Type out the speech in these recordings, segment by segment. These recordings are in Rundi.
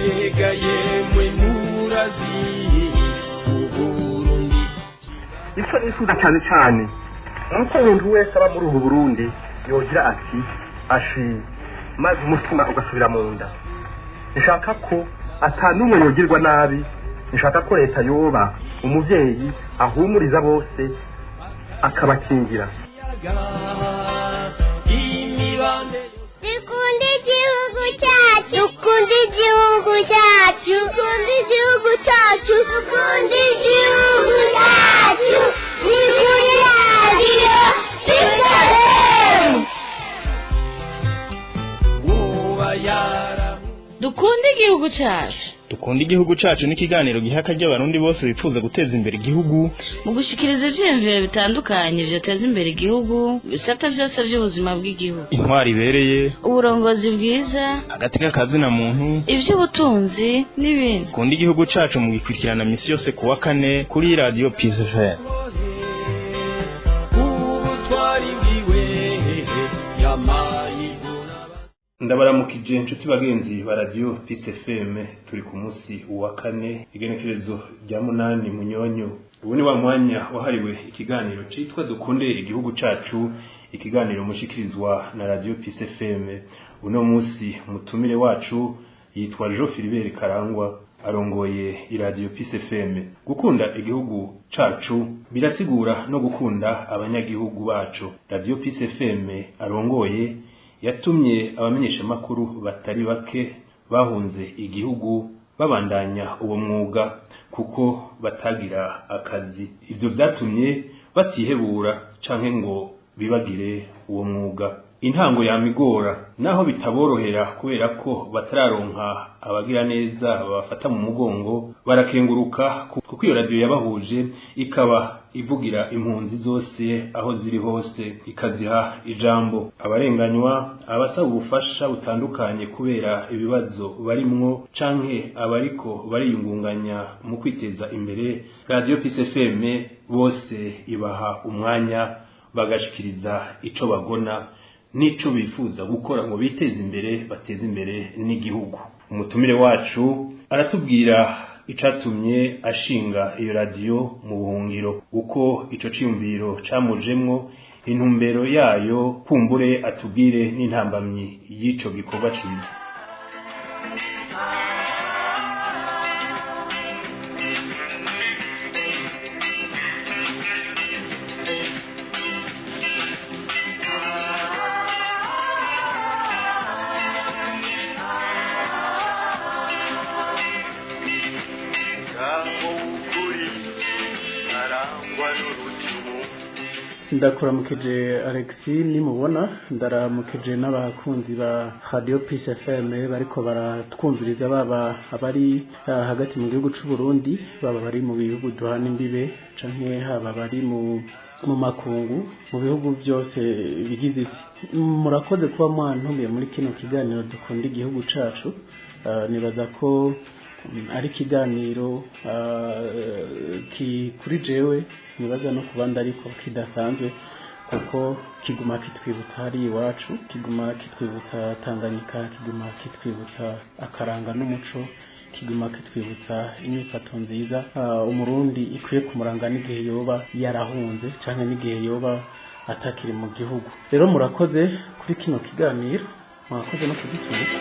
mbega yemwe murazi uburundi icyo nifuza cyane cyane nuko umuntu wese aba muri ubu Burundi yogira ati ashi maze umutima ugasubira mu nda. Nshaka ko atanumwe yogirwa nabi, nshaka ko leta yoba umuvyeyi ahumuriza bose akabakingira. Dukunde igihugu cyacu, dukunde igihugu cyacu, dukunde igihugu cyacu, dukunde igihugu cyacu. Ni kuri radiyo dukunde igihugu cyacu. Dukunde igihugu cyacu n'ikiganiro gihaka ry'abarundi bose bifuza guteza imbere igihugu mu gushikiriza ivyiyumviro bitandukanye vyoteza imbere igihugu, bisata vyose by'ubuzima bw'igihugu, intwari ibereye, uburongozi bwiza, agateka kazina muntu, ivy'ubutunzi n'ibindi. Dukunde igihugu cyacu mu gikurikirana misi yose kuwa kane kuri radio Peace FM. Ndabaramukije inshuti bagenzi ba radio Peace FM, turi ku munsi wa kane igenekerezo rya 8 Munyonyo. Ubu ni wa mwanya wahariwe ikiganiro citwa Dukunde igihugu cacu, ikiganiro mushikirizwa na radio Peace FM. Uno munsi mutumire wacu yitwa Jo Philibert Karangwa, arongoye iradio Peace FM. Gukunda igihugu cacu birasigura no gukunda abanyagihugu bacu. Radio Peace FM arongoye yatumye abamenyesha makuru batari bake bahunze igihugu babandanya uwo mwuga kuko batagira akazi. Ivyo vyatumye batihebura canke ngo bibagire uwo mwuga. Intango yamigora naho bitaborohera kubera ko batararonka abagira neza babafata mu mugongo, barakenguruka kuko iyo radio yabahuje ikaba ivugira impunzi zose aho ziri hose, ikaziha ijambo. Abarenganywa, abasaba ubufasha butandukanye kubera ibibazo barimwo canke abariko bariyungunganya mu kwiteza imbere, radio Peace FM bose ibaha umwanya bagashikiriza ico bagona nico bifuza gukora ngo biteze imbere, bateze imbere n'igihugu. Umutumire wacu aratubwira icatumye ashinga iyo radio mu buhungiro, uko ico ciyumviro camujemwo, intumbero yayo, kumbure atubwire n'intambamyi y'ico gikorwa ciza. Ndakuramukije Alexis nimubona, ndaramukije n'abakunzi ba Radio Peace FM bariko baratwumviriza, baba abari hagati mu gihugu c'u Burundi, baba bari mu bihugu duhana imbibe canke haba bari mu makungu, mu bihugu byose bigize isi. Murakoze kuba mwantumiye muri kino kiganiro Dukunda igihugu cacu. Nibaza ko ari kiganiro kuri jewe, nibaza no kubanda ariko kidasanzwe kuko kiguma kitwibutsa hari iwacu, kiguma kitwibutsa Tanganyika, kiguma kitwibutsa akaranga n'umuco, kiguma kitwibutsa inyifato nziza umurundi ikwiye kumuranga n'igihe yoba yarahunze canke n'igihe yoba atakiri mu gihugu. Rero murakoze kuri kino kiganiro, murakoze no kugitumira.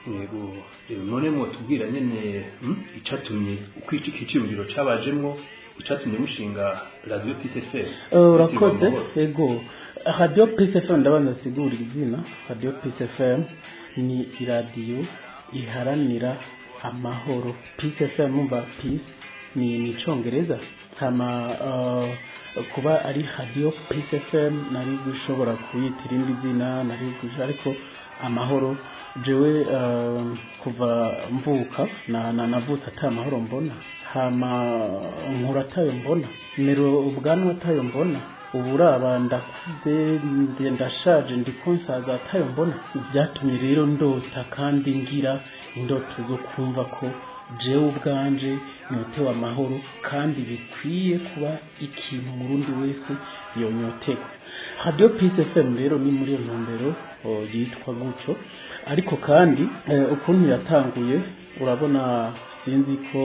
Yego, none mo tubwira nyene icatumye ukwiki ikiciro cabajemwo, icatumye mushinga Radio Peace FM. Urakoze. Yego, Radio Peace FM ndabanza sigura izina. Radio Peace FM ni radio iharanira amahoro. Peace FM mumba peace ni icongereza, hama kuba ari Radio Peace FM nari gushobora kuyitira indi zina, nari ariko amahoro jewe kuva mvuka navutse ata amahoro mbona, hama nkura atayo mbona, mero ubwanwa atayo mbona, uburaba ndakuze ndashaje ndikonsaza atayo mbona. Byatumye rero ndota kandi ngira indoto zo kumva ko jewe ubwanje nyotewe amahoro kandi bikwiye kuba ikintu umurundi wese yonyotegwa. Radio Peace FM rero ni muri iyo ntumbero yitwa gutyo, ariko kandi ukuntu yatanguye urabona, sinzi ko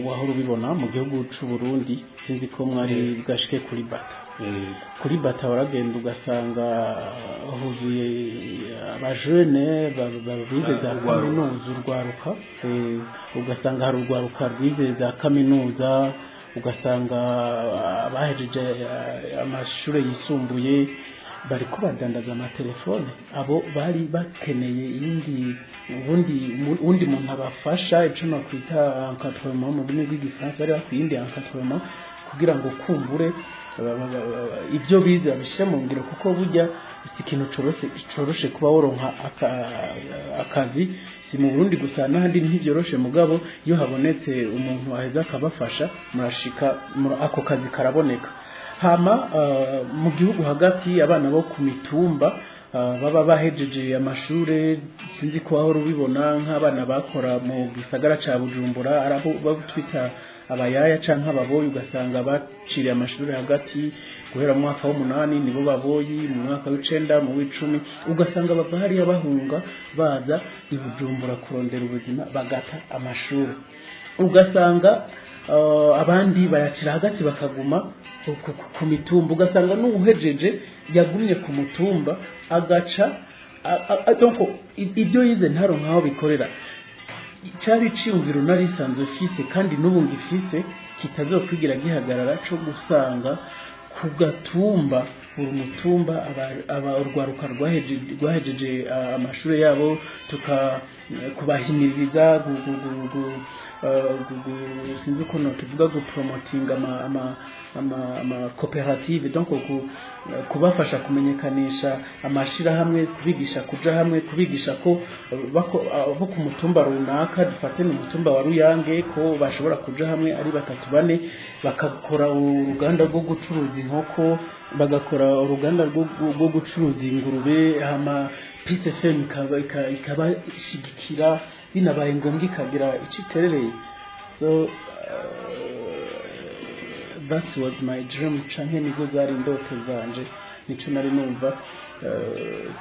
wahora ubibona mu gihugu c'u Burundi, sinzi ko mwari bwashike kuri bata. Kuri bata waragenda ugasanga huzuye abajene bize za kaminuza, urwaruka, ugasanga hari urwaruka rwize za kaminuza, ugasanga abahejeje amashuri yisumbuye bariko badandaza amatelefone. Abo bari bakeneye ubundi muntu abafasha, ico nakwita encadrement mu rurimi rw'igifaransa, bari bakwiye indi encadrement kugira ngo kumbure ibyo bize babishyire mu ngiro, kuko burya si ikintu coroshe kuba woronka akazi, si mu Burundi gusa n'ahandi ntibyoroshe, mugabo iyo habonetse umuntu aheza akabafasha murashika ako kazi karaboneka. Hama mu gihugu hagati abana bo ku mitumba baba bahejeje amashure, sinzi ko aho rubibona nk'abana bakora mu gisagara ca Bujumbura, arabo babutwita abayaya canke ababoyi, ugasanga baciriye amashuri hagati guhera mu mwaka w'8 nibo baboyi, mu mwaka w'9 mu w'10 ugasanga bava hariya bahunga baza i Bujumbura kurondera ubuzima, bagata amashuri. Ugasanga abandi bayacira hagati bakaguma ku mitumba, ugasanga n'uhejeje yagumye ku mutumba agaca donc ibyo yize ntaro nkaho bikorera. Cari ciyumviro narisanzwe fise kandi n'ubu ngifise kitazokwigira gihagarara, co gusanga ku gatumba umutumba urwaruka rwahejeje amashuri yabo tukubahimiriza sinzi ukuntu tuvuga gupromotinga ama cooperative, donc kubafasha kumenyekanisha amashirahamwe, kubigisha kuja hamwe, kubigisha ko bo ku mutumba runaka, dufate mu mutumba wa Ruyange, ko bashobora kuja hamwe ari 3-4 bakakora uruganda rwo gucuruza inkoko, bagakora uruganda rwo gucuruza ingurube. Hama Peace FM ikabashigikira, binabaye ngombwa ikagira iciterereye. So that was my dream, canke nizo zari indoto zanje, nico nari numva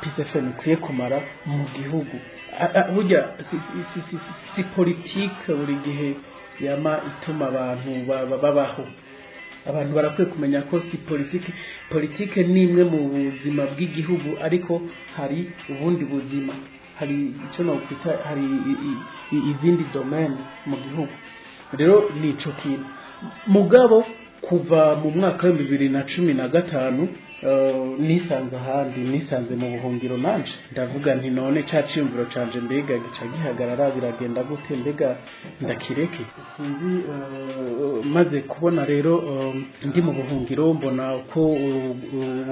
Peace FM ikwiye kumara mu gihugu. Burya si politique buri gihe yama ituma abantu babaho. Abantu barakwiye kumenya ko si politike ni imwe mu buzima bw'igihugu, ariko hari ubundi buzima, hari icyo nakwita, hari izindi domaine mu gihugu. Rero nico kintu mugabo kuva mu mwaka wa 2015 nisanze ahandi, nisanze mu buhungiro nanje ndavuga nti none cacimviro canje mbega gica gihagarara, biragenda gute, mbega ndakireke sinzi. Maze kubona rero ndi mu buhungiro, mbona ko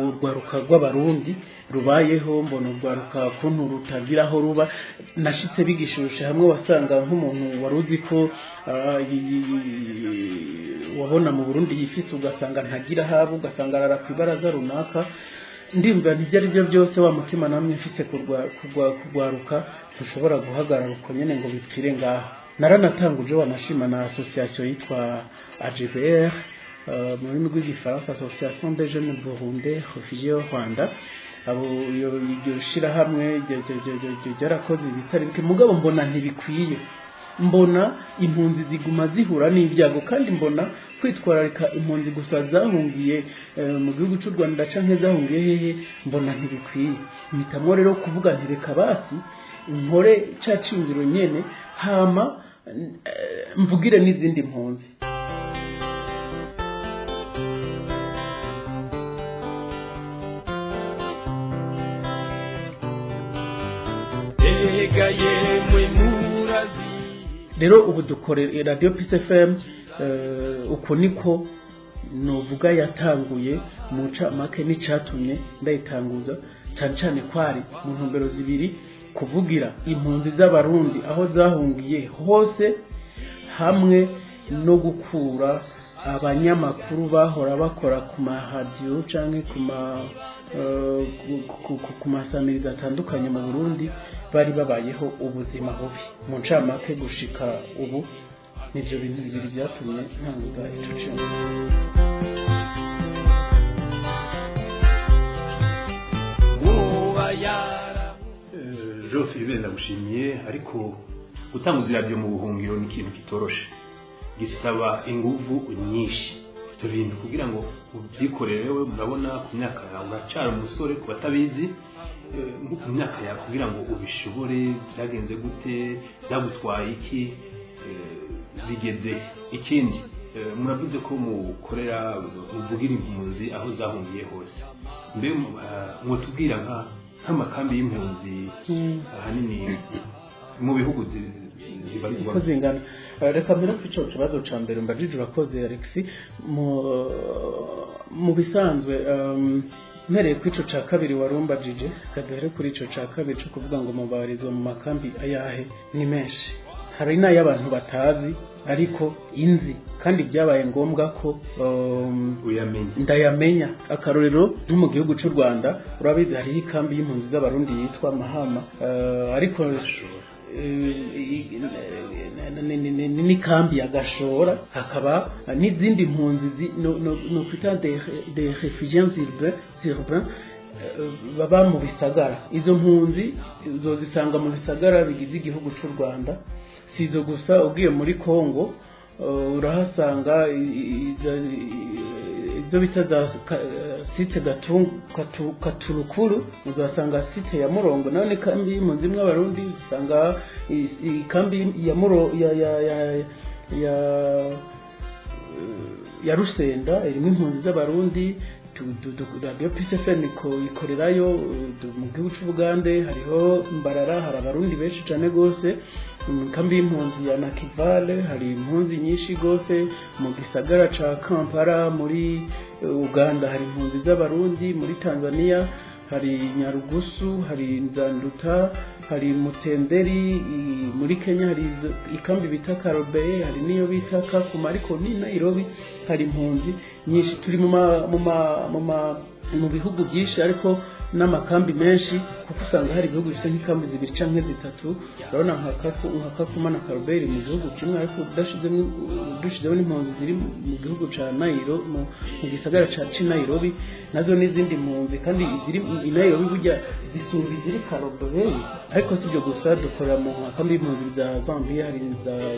urwaruka rw'abarundi rubayeho, mbona urwaruka kuntu rutagiraho ruba, nashitse bigishushe hamwe, wasanga nk'umuntu waruzi ko wabona mu Burundi yifise, ugasanga ntagira habo, ugasanga arara kwibaraza runaka. Ndimba ntibyari byo byose wa mutima namwe mfise kugwaruka dushobora guhagarara uko nyene ngo bipfire ngaho. Naranatanguje wanashima na association yitwa AGBR mu rurimi rw'igifaransa, Association des Jeunes Burundais Réfugiés au Rwanda. Abo iyo shira hamwe ryarakoze ibitari bike, mugabo mbona ntibikwiye. Mbona impunzi ziguma zihura n'ibyago, kandi mbona kwitwararika impunzi gusa zahungiye mu gihugu cy'u Rwanda canke zahungiye hehe, mbona ntibikwiye. Mpitamo rero kuvuga nti reka basi nkore cacingiro nyene, hama mvugire n'izindi mpunzi. Rero ubu dukorera Radio Peace FM, uko niko novuga yatanguye mu camake n'icatumye ndayitanguza cyane kwari mu ntumbero zibiri: kuvugira impunzi z'abarundi aho zahungiye hose, hamwe no gukura abanyamakuru bahora bakora ku mahadiyo cyangwa ku masamiriza atandukanye mu Burundi bari babayeho ubuzima bubi mu ncamake gushika ubu nivyo bintu bibiri byatumye ntanguza ico kintu. Jean Philippe ndagushimiye, ariko gutanguza iradiyo mu buhungiro ni ikintu kitoroshe, gisaba inguvu nyinshi. Ivyo bintu kugira ngo ubyikorere we, murabona ku myaka yawe uracara umusore, ku batabizi nko ku myaka yawe kugira ngo ubishobore byagenze gute, byagutwaye iki, bigeze ikindi muravuze ko mukorera muvugira impunzi aho zahungiye hose, mbe mwotubwira nk'amakambi y'impunzi ahanini mu bihugu zibarizwamo zingana. Reka mbere ku ico kibazo ca mbere mbajije urakoze Alex, mu bisanzwe mpereye ku ico ca kabiri warumbajije, kaduhere kuri ico ca kabiri cyo kuvuga ngo mubarizwa mu makambi ayahe, ni menshi. Hari n'ay'abantu batazi ariko inzi kandi byabaye ngombwa ko ndayamenya. Akarorero nko mu gihugu cy'u Rwanda urabizi hari ikambi y'impunzi z'abarundi yitwa Mahama, ariko ni kambi ya Gashora, hakaba n'izindi mpunzi no kwita des réfugiés urbains baba mu bisagara. Izo mpunzi zozisanga mu bisagara bigize igihugu cy'u Rwanda. Sizo gusa ugiye muri Kongo urahasanga izo bita za site Gaturukuru, uzasanga site ya Murongo, nayo ni kambi y'impunzi mw'abarundi. Usanga kambi ya Rusenda irimo impunzi z'abarundi. Radio PCFM ikorerayo mu gihugu cy'Ubugande, hariho Mbarara, hari abarundi benshi cyane gose. Kambi y'impunzi ya Nakivale hari impunzi nyinshi gose. Mu gisagara ca Kampala muri Uganda hari impunzi z'abarundi. Muri Tanzania hari Nyarugusu, hari Nzanduta, hari Mutenderi. Muri Kenya hari ikambi bita Karobe, hari niyo bita Kakuma, ariko ni Nairobi hari impunzi nyinshi. Turi mu bihugu byinshi ariko n'amakambi menshi, kuko usanga hari ibihugu bifite nk'ikambi zibiri canke zitatu. urabona nka Kakuma na Karobe mu gihugu kimwe, ariko dushizeho n'impunzi ziri mu gihugu ca Nairobi, mu gisagara ca Nairobi, nazo n'izindi mpunzi kandi ziri i Nairobi burya zisumba iziri Karobe. Ariko sibyo gusa, dukorera mu kambi y'impunzi za Zambia, hari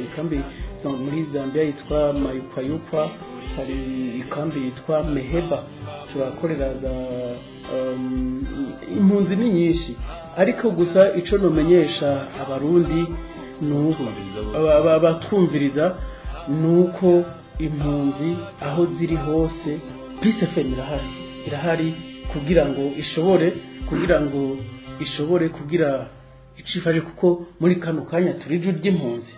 ikambi muri Zambia yitwa Mayupayupa, hari ikambi yitwa Meheba. Turakorera za impunzi ni nyinshi, ariko gusa ico nomenyesha abarundi nuko abatwumviriza nuko impunzi aho ziri hose PCFM irahari kugira ngo ishobore kugira icifaje, kuko muri kano kanya turi ijwi ry'impunzi.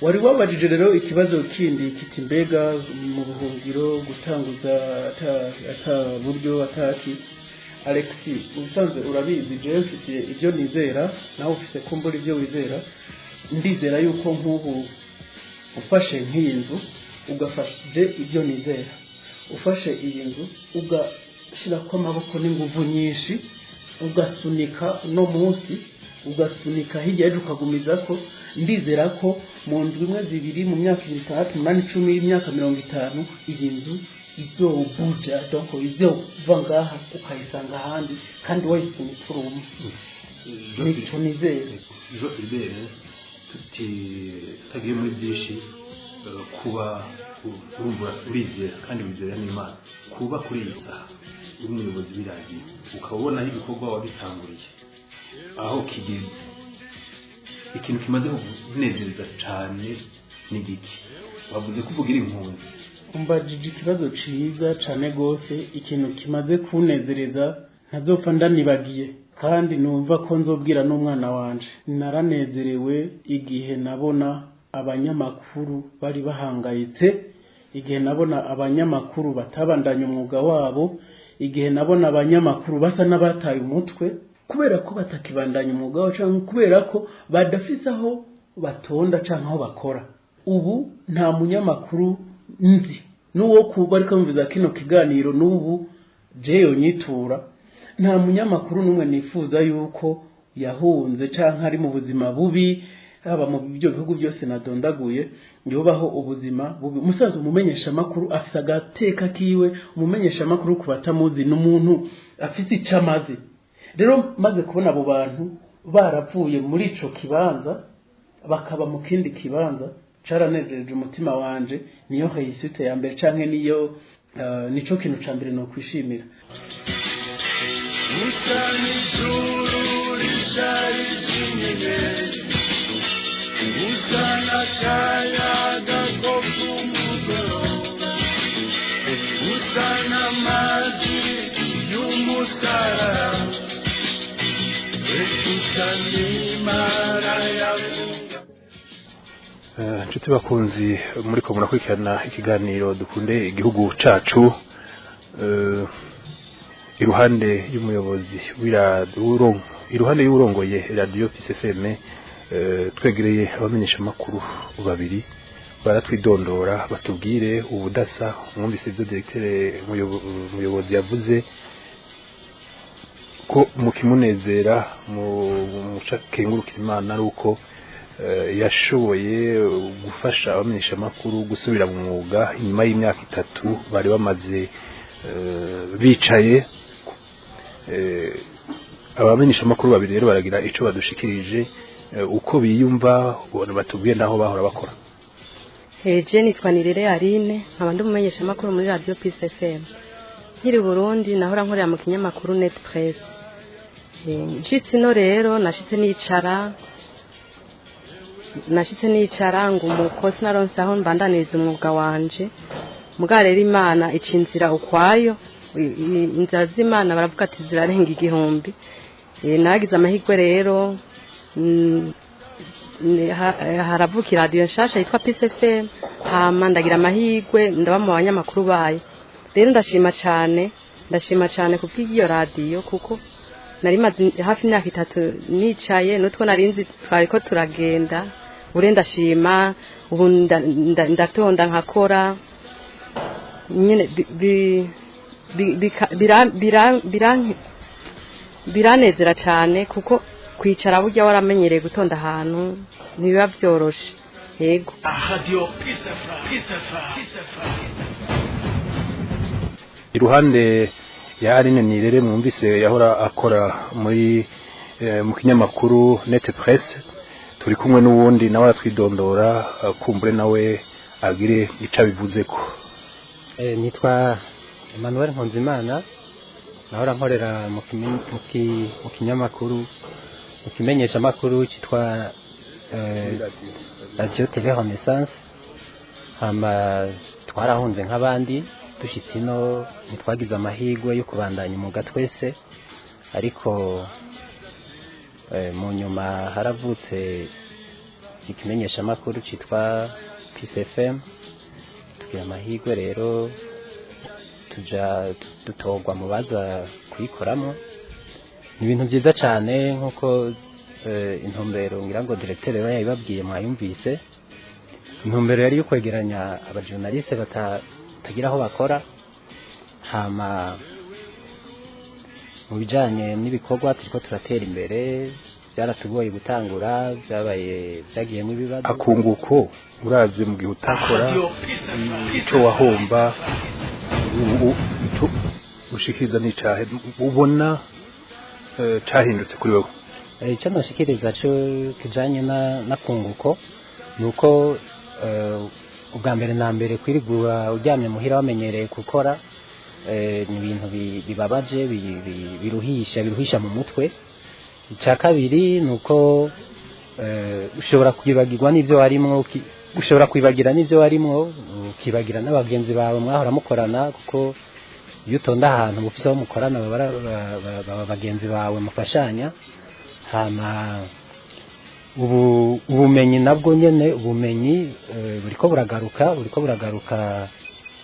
Wari wabajije rero ikibazo kindi kiti mbega mu buhungiro gutanguza ata buryo ataki. Alex, ubusanzwe urabizi je mfite ibyo nizera, nawe ufite kumbura ibyo wizera. Ndizera yuko nk'ubu ufashe nk'iyi nzu ugafashe ibyo nizera, ufashe iyi nzu ugashira ko amaboko n'inguvu nyinshi, ugasunika no munsi, ugasunika hirya ejo ukagumiza ko, ndizera ko mu ndwi imwe zibiri, mu myaka 6 8 10 imyaka 50 iyi nzu izobuja, donc izova ngaha ukayisanga ahandi kandi wayisunitse urumwe. Nicyo nizera. Tagiye muri byinshi, kuba urumva urizera kandi wizera n'Imana, kuba kuri iyi saha umuyobozi biragiye ukabona ibikorwa wabitanguriye aho kigeze, ikintu kimaze kunezereza cyane n'igiki wavuze kuvugira impunzi. Umbajije ikibazo ciza cyane gose, ikintu kimaze kunezereza ntazopfa ndanibagiye kandi numva ko nzobwira n'umwana wanje. Naranezerewe igihe nabona abanyamakuru bari bahangayitse, igihe nabona abanyamakuru batabandanya umwuga wabo, igihe nabona abanyamakuru basa n'abataye umutwe kubera ko batakibandanya umwuga wabo cyangwa kubera ko badafise aho batonda cyangwa aho bakora. Ubu nta munyamakuru nzi n'uwo kuba ariko mvuza kino kiganiro n'ubu jeyo nyitura, nta munyamakuru n'umwe nifuza yuko yahunze cyangwa ari mu buzima bubi, haba mu byo bihugu byose nadondaguye yobaho ubuzima bubi. Umusaza umumenyesha makuru afise agateka kiwe, umumenyesha makuru ku batamuzi n'umuntu afise icamaze. Rero maze kubona abo bantu baravuye muri ico kibanza bakaba mu kindi kibanza, caranejeje umutima wanje, niyo réussite ya mbere canke nico kintu ca mbere no kwishimira. Nshuti bakunzi muriko murakurikirana ikiganiro dukunde igihugu cacu, iruhande y'umuyobozi iruhande y'urongoye radio PCFM, twegereye abamenyesha makuru babiri baratwidondora batubwire ubudasa. Mwumvise ivyo directeur umuyobozi yavuze ko mukimunezera mu cakengurukira Imana ari uko yashoboye gufasha abamenyesha makuru gusubira mu mwuga inyuma y'imyaka 3 bari bamaze bicaye. Abamenyesha makuru babiri rero baragira ico badushikirije uko biyumva, batubwiye naho bahora bakora. Je nitwa Nirere Aline, nkaba ndi umumenyesha makuru muri radio Peace FM. Nkiri Burundi nahora nkorera mu kinyamakuru Net Press. Nshitse no rero nashitse nicara ngo umukozi naronse aho mbandaniriza umwuga wanje. Muga rero Imana icinzira ukwayo, inzira z'Imana baravuga ati zirarenga igihumbi. Nagize amahirwe rero haravukira radio nshasha yitwa Peace FM, hama ndagira amahirwe ndaba mu banyamakuru bayo. Rero ndashima cyane kubw'iyo radio kuko nari maze hafi imyaka 3 nicaye nutwo narinzi twariko turagenda. Ure ndashima ubu ndatonda nkakora nyine biranezera cyane kuko kwicara burya waramenyereye gutonda ahantu ntibiba byoroshe. Yego iruhande ya Aline Nirere mwumvise yahora akora muri mu kinyamakuru Net Press, turi kumwe n'uwundi nawe atwidondora kumbure nawe agire ica bivuzeko. Nitwa Emmanuel Nkonzimana, nahora nkorera mu kinyamakuru mu kimenyesha makuru cyitwa Radio TV Renaissance. Hama twarahunze nk'abandi dushitse ino ntitwagize amahirwe yo kubandanya umuga twese, ariko mu nyuma haravutse ikimenyesha makuru cyitwa Peace FM. Tugira amahirwe rero tuja dutogwa mu baza kuyikoramo. Ni ibintu byiza cyane nkuko intumbero ngira ngo directeur yabibabwiye mwayumvise. Intumbero yari yo kwegeranya abajournaliste batagira aho bakora, hama mu bijanye n'ibikorwa turiko turatera imbere. Byaratugoye gutangura, byagiye mu bibazo akunguko uraze mu gihe utakora ico wahomba ushikiriza n'icahe ubona cahindutse kuri wewe. Icyo noshikiriza cyo kijanye na kunguko nuko ubwa mbere na mbere kwirigura uryamye muhira wamenyereye gukora ni ibintu bibabaje biruhisha mu mutwe. Icya kabiri nuko ushobora kwibagirwa n'ibyo warimo, ushobora kwibagira n'ibyo warimo ukibagira n'abagenzi bawe mwahora mukorana, kuko iyo utonda ahantu mufise aho mukorana baba bagenzi bawe mufashanya. Hama ubumenyi nabwo nyene buriko buragaruka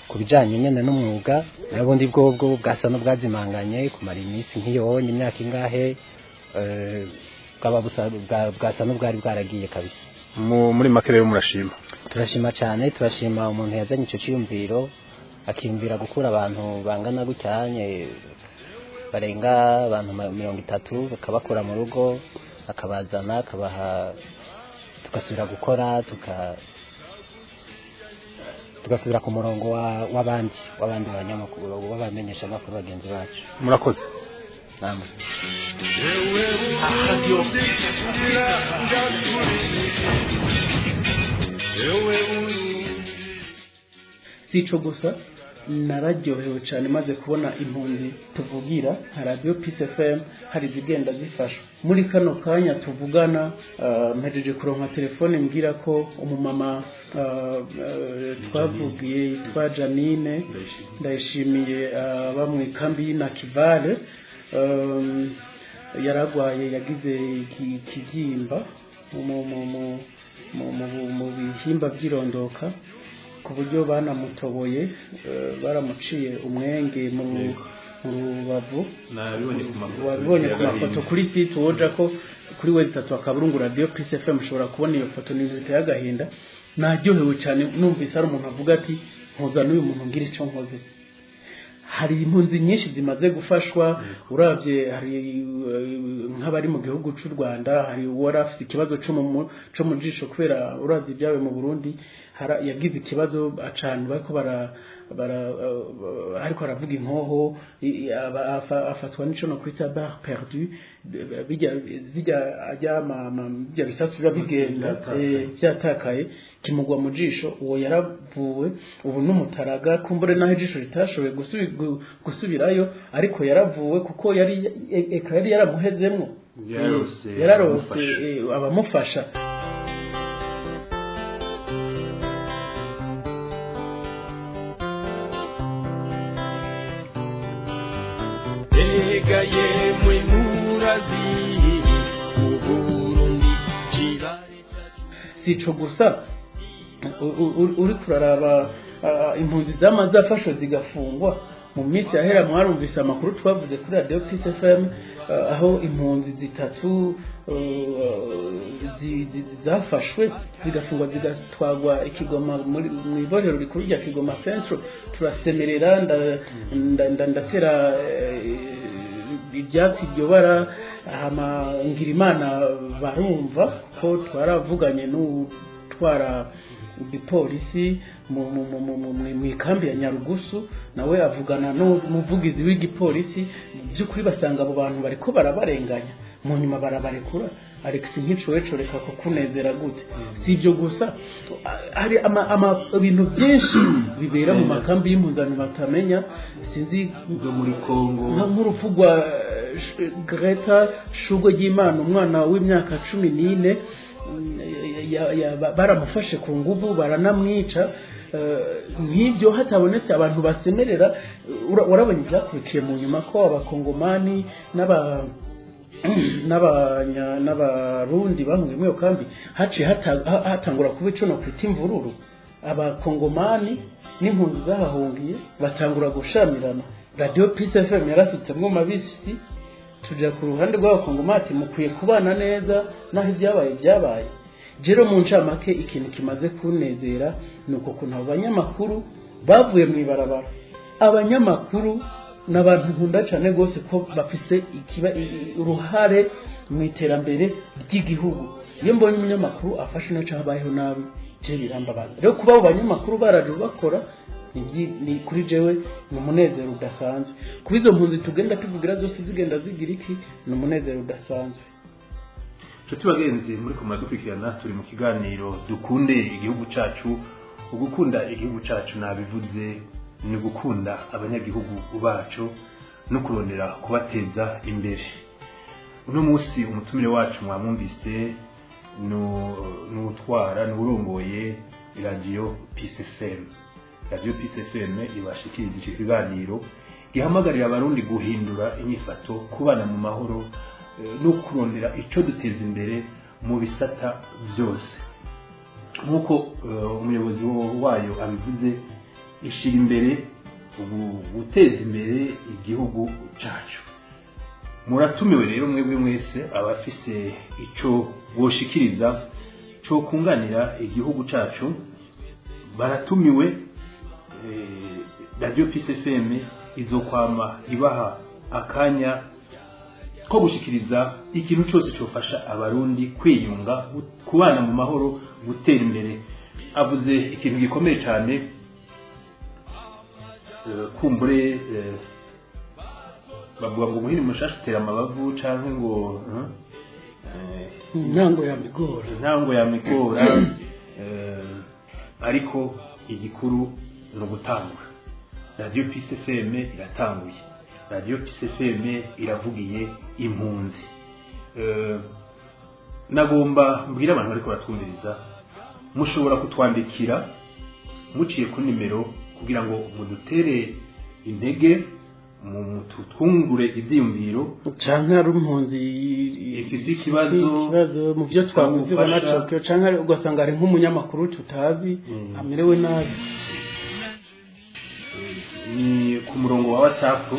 ku bijanye nyene n'umwuga n'ubundi bwobwo bwasa n'ubwazimanganye kumara iminsi nk'iyonye imyaka ingahe bwasa n'ubwari bwaragiye kabisa. Muri make rero murashima? Turashima cyane, turashima umuntu yazanye ico ciyumviro akiyumvira gukura abantu bangana gucyanye barenga abantu 30 bakabakura mu rugo akabazana akabaha tugasubira gukora tugasubira ku murongo w'abandi banyamakuru w'abamenyesha makuru bagenzi bacu. Murakoze. Namwe. Sico gusa nararyohewe cyane maze kubona impunzi tuvugira nka Radio Peace FM hari zigenda zifasha. Muri kano kanya tuvugana mpejeje kuronka telefone mbwira ko umumama twavugiye yitwa Janine ndayishimiye bamwe kambi na Kivale yaragwaye yagize ikibyimba mu bihimba by'irondoka ku buryo banamutoboye baramuciye umwenge mu rubavu. Wabibonye ku mafoto kuri site woja ko kuri website akaburungu Radio Peace FM ushobora kubona iyo foto n'izite y'agahinda. Naryohewe cyane numvise ari umuntu avuga ati nkoza n'uyu muntu ngira icyo nkoze. Hari impunzi nyinshi zimaze gufashwa uravye hari nk'abari mu gihugu cy'u Rwanda hari warafite ikibazo cyo mu jisho kubera uravye byawe mu Burundi yagize ikibazo acana bariko ariko aravuga inkoho afatwa n'ico no kwita barre perdue bijya bisasu biba bigenda byatakaye kimugwa mu jisho uwo yaravuwe ubu n'umutaraga kumbure naho ijisho ritashoboye gusubirayo ariko yaravuwe kuko yari yaramuhezemwo yararose abamufasha. Sico gusa uri kuraraba impunzi zafashwe zigafungwa mu minsi yahera mwarumvise amakuru twavuze kuri Radio Peace FM aho impunzi zitatu zafashwe zigafungwa zigatwagwa ikigoma mu iborero rikuru rya Kigoma Central. Turasemerera ndatera ibyatsi byobara Ngirimana barumva ko twaravuganye n'utwara igipolisi mu ikambi ya Nyarugusu nawe avugana n'umuvugizi w'igipolisi by'ukuri basanga abo bantu bariko barabarenganya mu nyuma barabarekura. Alex Nkicoweco reka ko kunezera gute. Si ibyo gusa hari ibintu byinshi bibera mu makambi y'impunzani batamenya sinzi byo muri Kongo nk'urupfu rwa Greta Shugwe y'Imana umwana w'imyaka 14 baramufashe ku nguvu baranamwica. Nk'ibyo hatabonetse abantu basemerera warabonye byakurikiye mu nyuma ko abakongomani n'abarundi bahungiye muri iyo kambi haciye hatangura kuba ico no kwita imvururu. Abakongomani n'impunzi zahahungiye batangura gushamirana. Radio Peace FM yarasutsemwo mabisi tuja ku ruhande rw'abakongomati mukwiye kubana neza naho ibyabaye. Jero mu ncamake ikintu kimaze kunezera nuko kuntu abanyamakuru bavuye mu ibarabara. Abanyamakuru n'abantu nkunda cyane gose ko bafise uruhare mu iterambere ry'igihugu. Iyo mbonye umunyamakuru afashe no cyabayeho nabi je birambabaza. Rero kuba abo banyamakuru baraje bakora ni kuri jewe ni umunezero udasanzwe. Kubizo mpunzi tugenda tuvugira zose zigenda zigira iki ni umunezero udasanzwe. Nshuti bagenzi muri kumara dukurikirana turi mu kiganiro dukunde igihugu cacu. Ugukunda igihugu cacu nabivuze ni gukunda abanyagihugu bacu no kurondera kubateza imbere. Uno munsi umutumire wacu mwamwumvise n'utwara n'urongoye Radio Peace FM. Radio Peace FM ibashikiriza iki kiganiro gihamagarira abarundi guhindura inyifato kubana mu mahoro no kurondera ico duteza imbere mu bisata byose. Nkuko umuyobozi wayo abivuze ishira imbere guteza imbere igihugu cacu. Muratumiwe rero mwebwe mwese abafise ico boshikiriza cyo kunganira igihugu cacu, baratumiwe. Radio Peace FM izokwama ibaha akanya ko gushikiriza ikintu cyose cyofasha abarundi kwiyunga, kubana mu mahoro, gutera imbere. Avuze ikintu gikomeye cyane, kumbure bavuga ngo umuhini mushasha utera amabavu canke ngo intango ya migora ariko igikuru no gutangura. Radio Peace FM iratanguye. Radio Peace FM iravugiye impunzi. Nagomba mbwira abantu bariko batwumviriza, mushobora kutwandikira muciye ku nimero kugira ngo mudutere intege, mututwungure ivyiyumviro canke ari impunzi ifise ikibazo mu byo twavuze banacoke, canke ugasanga ari nk'umunyamakuru tutazi amerewe nabi. Ni ku murongo wa WhatsApp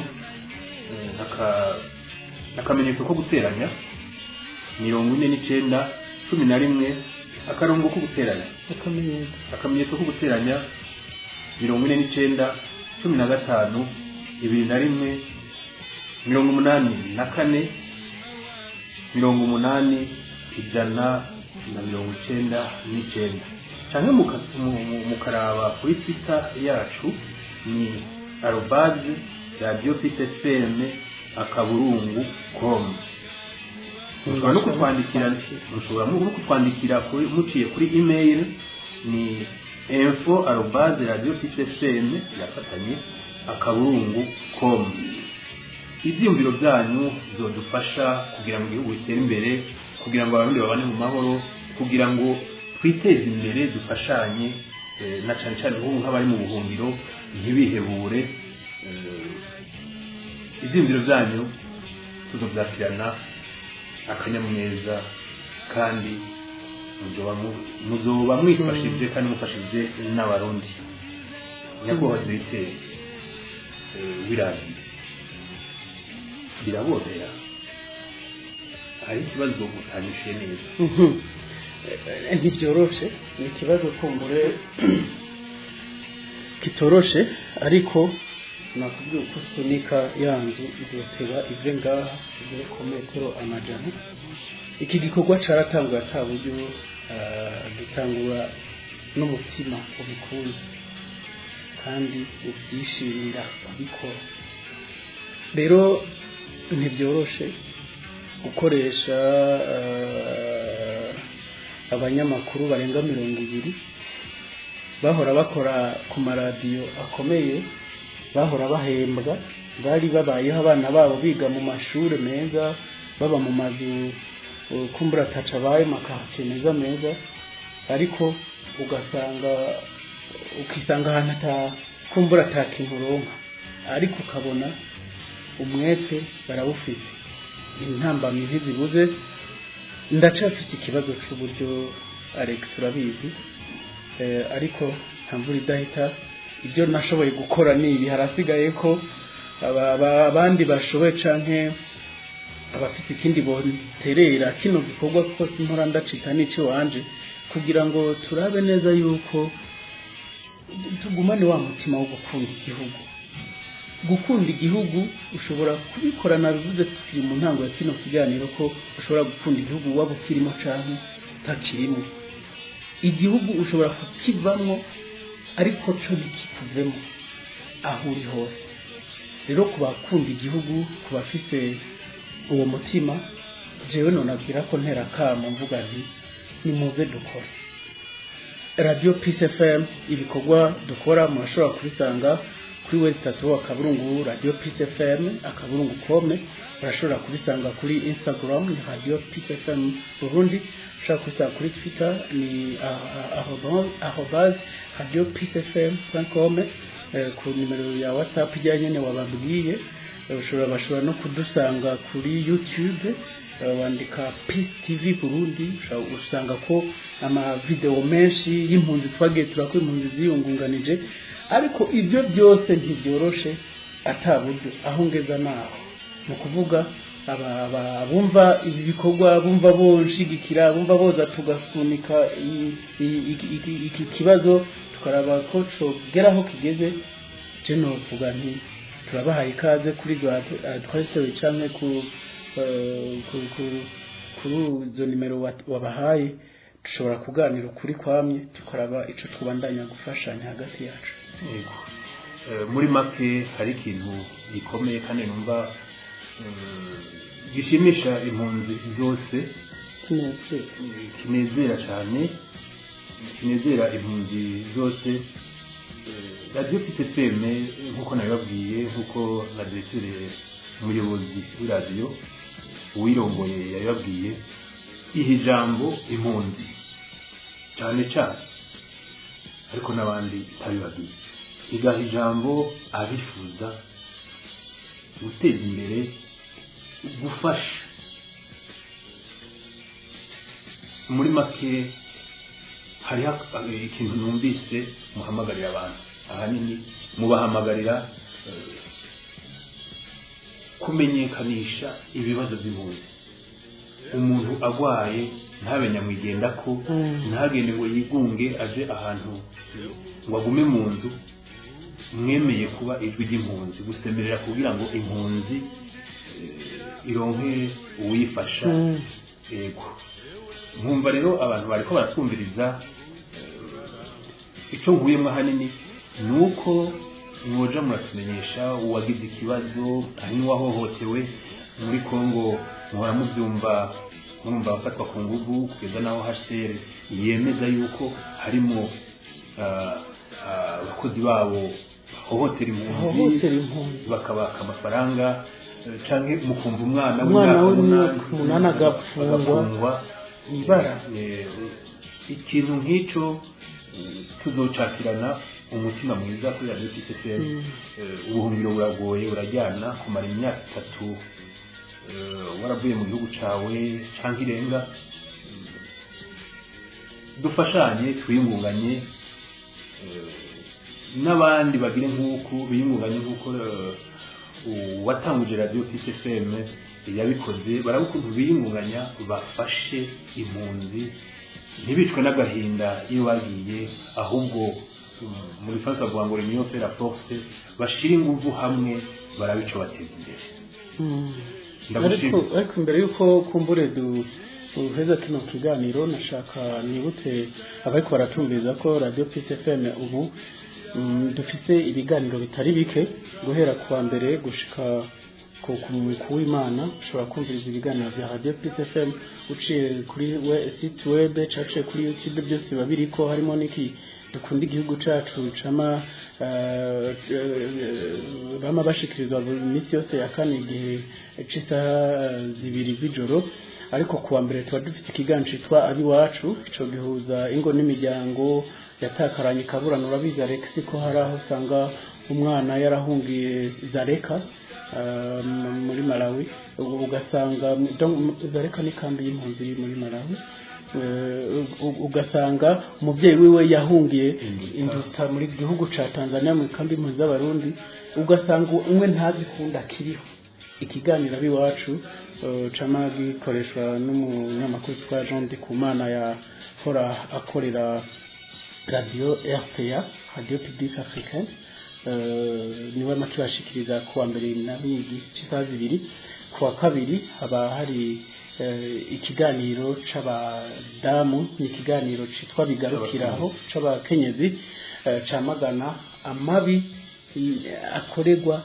akamenyetso ko guteranya 49 11 akarongo ko guteranya akamenyetso ko guteranya 49 15 21 84 89 canke mukaraba kuri Twitter yacu ni @radiopeacefm_com. mushobora no kutwandikira muciye kuri email ni info@radiopeacefm_com. ivyumviro byanyu bizodufasha kugira ngo igihugu gitere imbere, kugira ngo abarundi babane mu mahoro, kugira ngo twiteze imbere, dufashanye na cyane cyane nk'abari mu buhungiro ntibihebure. ivyumviro byanyu tuzovyakirana akanyamuneza, kandi muzoba mwifashije kandi mufashije n'abarundi. nyakubahwa Directeur w'iradiyo, biraborohera, hari ikibazo mutanyishuye neza. Ntibyoroshe, ni ikibazo kumbure kitoroshe, ariko nakubwiye uko usunika yanzu izoteba ive ngaha igere ku metero amajana. Iki gikorwa caratanguye ata buryo, gitangura n'umutima ubikunze kandi ubyishimira kubikora. Rero ntibyoroshe gukoresha abanyamakuru barenga 200 bahora bakora ku maradiyo akomeye, bahora bahembwa, bari babayeho abana babo biga mu mashuri meza, baba mu mazu kumbura tacabaye makake meza, ariko ukisanga ahantu kumbura atakintu uronka, ariko ukabona umwete barawufite, intambamyi ntizibuze. Ndacafite ikibazo cy'uburyo Alex turabizi, ariko ntamvura idahita. Ibyo nashoboye gukora nibi, harasigaye ko abandi bashoboye canke abafite ikindi bonterera kino gikorwa, kuko simpora ndacika n'ico wanje, kugira ngo turabe neza yuko tugumane wa mutima wo gukunda igihugu. Gukunda igihugu ushobora kubikorana, bivuze tukiri mu ntango ya kino kiganiro ko ushobora gukunda igihugu waba ukirimo canke utakirimo. Igihugu ushobora kukivamo ariko cyo ntikikuvemo aho uri hose. Rero kubakunda igihugu, kubafise uwo mutima, jewe nonabwira ko ntera kamo mvuga nti nimuze dukora. Radio Peace FM ibikorwa dukora murashobora kubisanga kuri website wa Kaburungu Radio Peace FM _com. Urashobora kubisanga kuri Instagram ni Radio Peace FM Burundi, ushobora kubisanga kuri Twitter ni @radiopeacefm.com. ku nimero ya WhatsApp ijyanye wababwiye, bashobora no kudusanga kuri YouTube, wandika Peace TV Burundi, usanga ko ama video menshi y'impunzi twagiye turakora impunzi ziyungunganije ariko ibyo byose ntibyoroshe ataburyo aho ngeza naho ni ukuvuga bumva ibi bikorwa bumva boshigikira bumva boza tugasunika iki kibazo tukaraba ko cogeraho kigeze je novuga nti turabahaye ikaze kuri adresse canke kuri izo nimero wabahaye dushobora kuganira ukuri kwamye tukaraba ico twubandanya gufashanya hagati yacu. Yego. Muri make hari ikintu gikomeye kandi numva gishimisha impunzi zose kinezera cyane kinezera impunzi zose. Radio PCFM nkuko nabibabwiye nkuko na directeur umuyobozi w'iradio uwirongoye yabibabwiye ihe jambo impunzi cyane cyane ariko nabandi tabibagiye igaha ijambo abifuza guteza imbere gufasha. Muri make hari ikintu numvise muhamagarira abantu ahanini mubahamagarira kumenyekanisha ibibazo by'impunzi. Umuntu agwaye ntabe nyamwigenda ko ntagende ngo yigunge aje ahantu ngo agume mu nzu. Mwemeye kuba ijwi ry'impunzi gusemerera kugira ngo impunzi ironke uwifasha. Yego nkumva rero abantu bariko baratwumviriza icyo nkuyemo ahanini nuko mwoja muratumenyesha uwagize ikibazo ari n'uwahohotewe muri Kongo muhora mubyumva mwumva bafatwa ku nguvu kugeza naho HCR yemeza yuko harimo abakozi babo hohotera impunzi bakabaka amafaranga canke mukumva umwana w'umunani agafungwa ibara. Ikintu nk'icyo tuzocakirana umutima mwiza kuri Radio PCFM. Ubuhungiro buragoye urajyana kumara imyaka 3 waravuye mu gihugu cawe canke irenga. Dufashanye twiyungunganye n'abandi bagire nk'uko biyungunganye nk'uko watanguje Radio PCFM yabikoze. Barabukuntu biyungunganya bafashe impunzi ntibicwe n'agahinda iyo bagiye, ahubwo muri fasa bwa ngo niyo fera force bashira inguvu hamwe barabico bateza imbere. Ariko mbere yuko kumbure uheza kino kiganiro nashaka nibutse abariko baratumviza ko Radio PCFM ubu dufise ibiganiro bitari bike guhera kuwa mbere gushika ku w'Imana. ushobora kumviriza ibiganiro bya Radio PCFM uciye kuri site web caciye kuri YouTube, byose babiriko harimo niki dukunda igihugu cacu cama bama bashikirizwa iminsi yose ya kane igihe c'isaha 2 z'ijoro. Ariko kuwa mbere tuba dufite ikiganiro citwa Abiwacu, ico gihuza ingo n'imiryango yatakaranye kaburana. Urabizi Alex ko hari aho usanga umwana yarahungiye Zareka muri Malawi, ugasanga Zareka ni kambi y'impunzi muri Malawi. Ugasanga umubyeyi wiwe yahungiye induta muri gihugu ca Tanzania mu kambi y'impunzi z'abarundi. Ugasanga umwe ntazikunda kiriho. Ikiganiro Abiwacu cama gikoreshwa n'umunyamakuru twa Jean Ndikumana yahora akorera Radio RPA, Radio Publique Africaine. Niwe makibashikiriza kuwa mbere na c'isaha 2. Kuwa kabiri haba hari ikiganiro c'abadamu, ni ikiganiro citwa bigarukiraho c'abakenyezi camagana amabi akoregwa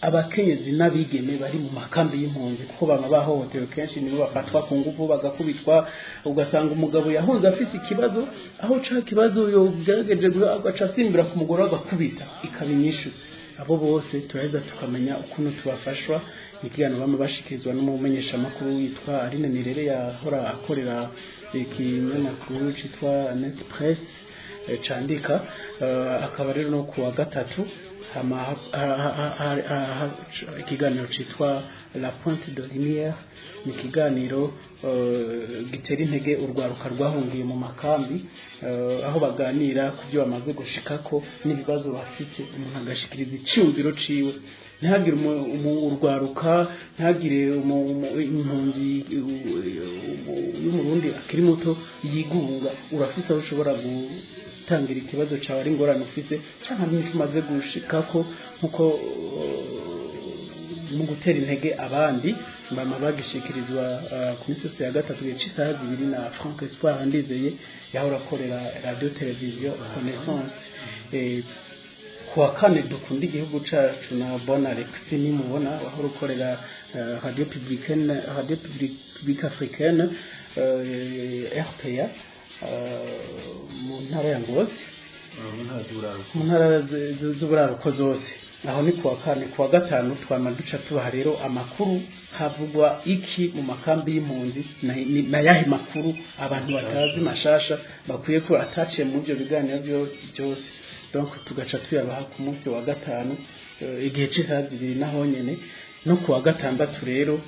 abakenyezi n'abigeme bari mu makambi y'impunzi, kuko bama bahohotewe kenshi nibo bafatwa ku ngufu bagakubitwa. Ugasanga umugabo yahunze afite ikibazo, aho ca kibazo yogerageje agaca asimbira ku mugore agakubita ikabinyishu. Abo bose turaheza tukamenya ukuntu tubafashwa. Ikiganiro bama bashikirizwa n'umumenyesha makuru witwa Aline Nirere yahora akorera ikinyamakuru citwa Net Press candika. Akaba rero no kuwa gatatu ikiganiro cyitwa la pointe de lumière ni ikiganiro gitera intege urwaruka rwahungiye mu makambi aho baganira ku byo bamaze gushikako n'ibibazo bafite umuntu agashikiriza icyumviro ciwe ntihagire urwaruka ntihagire impunzi y'umurundi akiri muto yigunga urafite aho ushobora gutangira ikibazo cyawe ari ingorane ufite cyangwa n'icyo umaze gushikako nkuko mu gutera intege abandi bama bagishikirizwa ku minsi ya gatatu y'isaha 2 na Frank Espoir Ndizeye yahora akorera radio televiziyo Connaissance kuwa kane dukunda igihugu cyacu na Bon Alex nimubona wahora ukorera radio publique africaine RPA mu ntara ya Ngozi mu ntara z'uburaruko zose aho ni kuwa kane kuwa gatanu twama duca tubaha rero amakuru havugwa iki mu makambi y'impunzi na yahe makuru abantu batazi mashasha bakwiye ko ataciye mu byo biganiro byose donc tugaca tuyabaha ku munsi wa gatanu igihe cy'isaha 2 naho nyene no kuwa gatandatu rero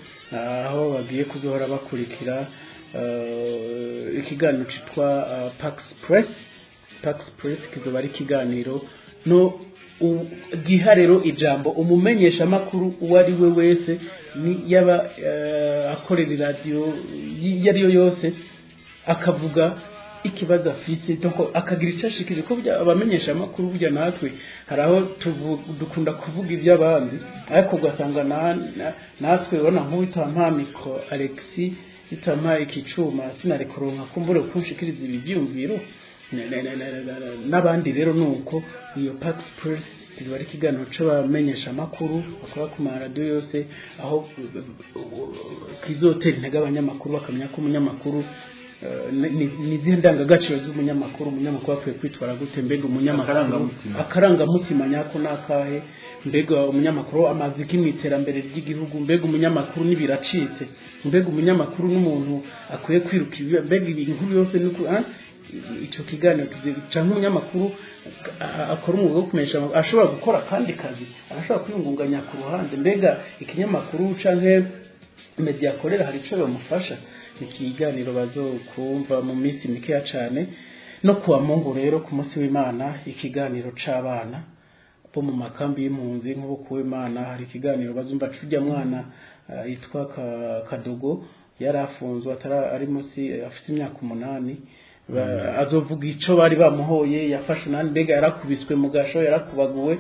aho bagiye kuzohora bakurikira ikiganiro cyitwa Pax Press kizoba ari ikiganiro no giha rero ijambo umumenyesha makuru uwo ari we wese ni yaba akorera radio yariyo yose akavuga ikibazo afite doko akagira icashikije ko abamenyesha amakuru burya natwe haraho dukunda kuvuga iby'abandi ariko ugasanga natwe ubona nk'utampamiko Alexis itampaye ikicuma sinarekoronka kumbure kunshikiriza ibyumviro n'abandi rero nuko iyo Pax Press bari kiganiro c'abamenyesha amakuru bakora ku maradiyo yose aho kizotera intege abanyamakuru bakamenya ko umunyamakuru ni zindangagaciro z'umunyamakuru akwiye kwitwara gute mbega umunyamakuru akarangamutima nyako nakahe mbega umunyamakuru amaziki mu iterambere ry'igihugu mbega umunyamakuru n'ibiracitse mbega umunyamakuru n'umuntu akwiye kwiruka mbega inkuru yose nuko icyo kiganiro cyangwa umunyamakuru akora umwuga wo kumenyesha ashobora gukora kandi kazi arashobora kwiyungunganya ku ruhande mbega ikinyamakuru canke media akorera hari ico bamufasha ikiganiro bazokumva mu minsi mikeya cyane no kuwa Mungu rero ku munsi w'Imana ikiganiro c'abana bo mu makambi y'impunzi nk'ubu kuwa Imana hari ikiganiro bazumva curya mwana yitwa Kadogo yarafunzwe ari munsi afite imyaka 8 azovuga ico bari bamuhoye yafashe nani mbega yarakubiswe mu gasho yarakubaguwe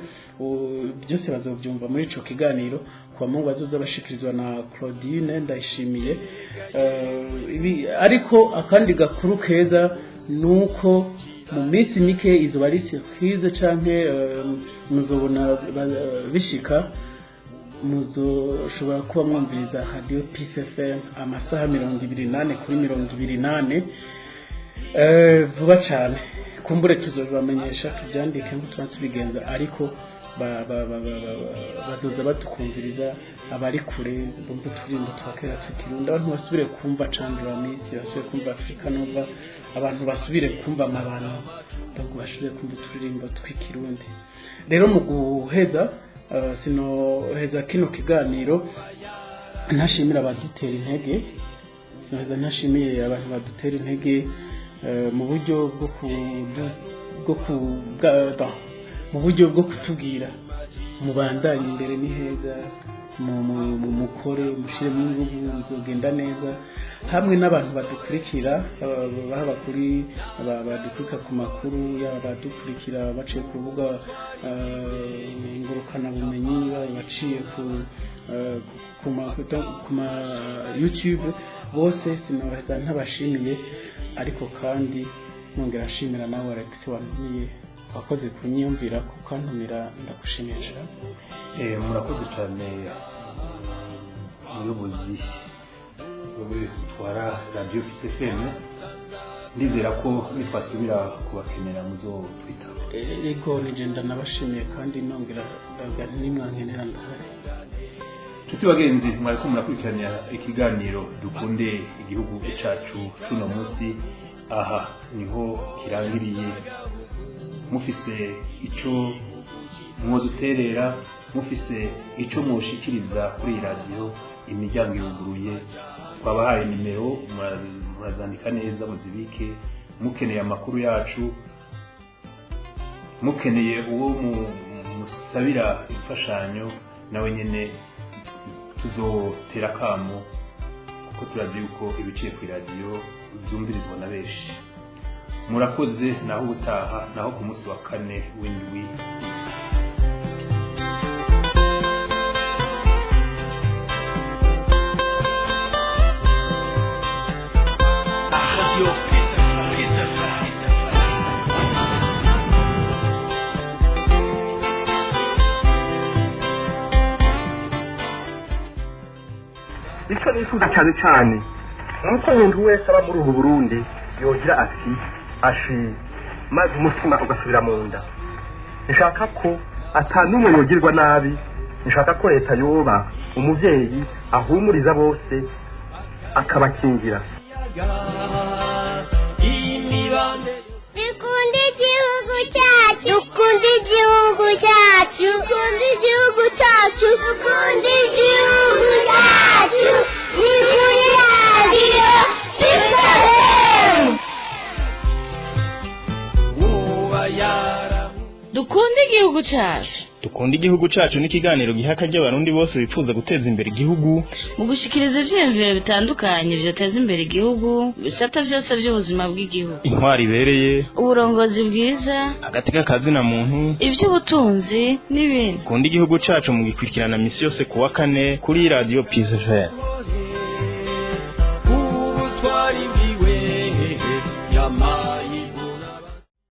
byose bazovyumva muri ico kiganiro kwa Mungu bazoza bashikirizwa na Claudine Ndayishimiye ariko akandi gakuru keza nuko mu minsi mike izo bari surprise canke muzobona bishika muzoshobora kuba mwumviriza radio Peace FM amasaha 28 kuri 28 vuba cyane kumbure tuzobamenyesha tubyandike ngo tubigenza ariko bazoza batukumviriza abari kure bumva turimbo twakera tukirunda abantu basubire kumva Chandra Miss basubire kumva Africa Nova abantu basubire kumva amabano donc basubire kumva turimbo twikirundi rero mu guheza heza kino kiganiro ntashimira abadutera intege ntashimiye abantu badutera intege mu buryo bwo kutubwira mubandanye imbere ni heza mukore mushire mu nguvu bizogenda neza hamwe n'abantu badukurikira baba kuri badukurikira ku makuru yaba badukurikira baciye ku rubuga ngurukana bumenyi baciye ku ma YouTube bose sinoheza ntabashimiye ariko kandi nongera ashimira nawe Alex wantumiye wakoze kunyumvira kukantumira ndakushimisha murakoze cyane umuyobozi utwara radio FM ndizera ko nitwasubira kubakenera muzo twita ego nigenda nabashimiye kandi nongera nimwankenera ndahari Tuti bagenzi mwariko murakurikirana ikiganiro dukunde igihugu cyacu cuno munsi aha niho kirangiriye mufise ico mwoduterera mufise ico mwoshikiriza kuri iyi radiyo imiryango iruguruye twabahaye nimero murazandika neza muzibike mukeneye amakuru yacu mukeneye uwo musabira imfashanyo nawe nyene tuzotera kamo kuko turazi yuko ibiciye ku radiyo byumvirizwa na benshi murakoze naho ubutaha naho ku munsi wa 4 w'indwi icyo nifuza cyane cyane nuko umuntu wese aba muri ubu Burundi yogira ati ashi maze umutima ugasubira mu nda nshaka ko atanumwe yogirwa nabi nshaka ko leta yoba umuvyeyi ahumuriza bose akabakingira Dukunda igihugu cyacu, dukunda igihugu cyacu, dukunda igihugu cyacu, dukunda igihugu cyacu, ni kuri radiyo dukunda igihugu cyacu. Dukunda igihugu cyacu ni ikiganiro giha akaryo abarundi bose bifuza guteza imbere igihugu mu gushikiriza ivyiyumviro bitandukanye vyoteza imbere igihugu bisata vyose by'ubuzima bw'igihugu, intwari ibereye, uburongozi bwiza, agateka kazina muntu, ivy'ubutunzi n'ibindi. Dukunda igihugu cyacu mu gikurikirana misi yose kuwa 4 kuri radio Peace FM.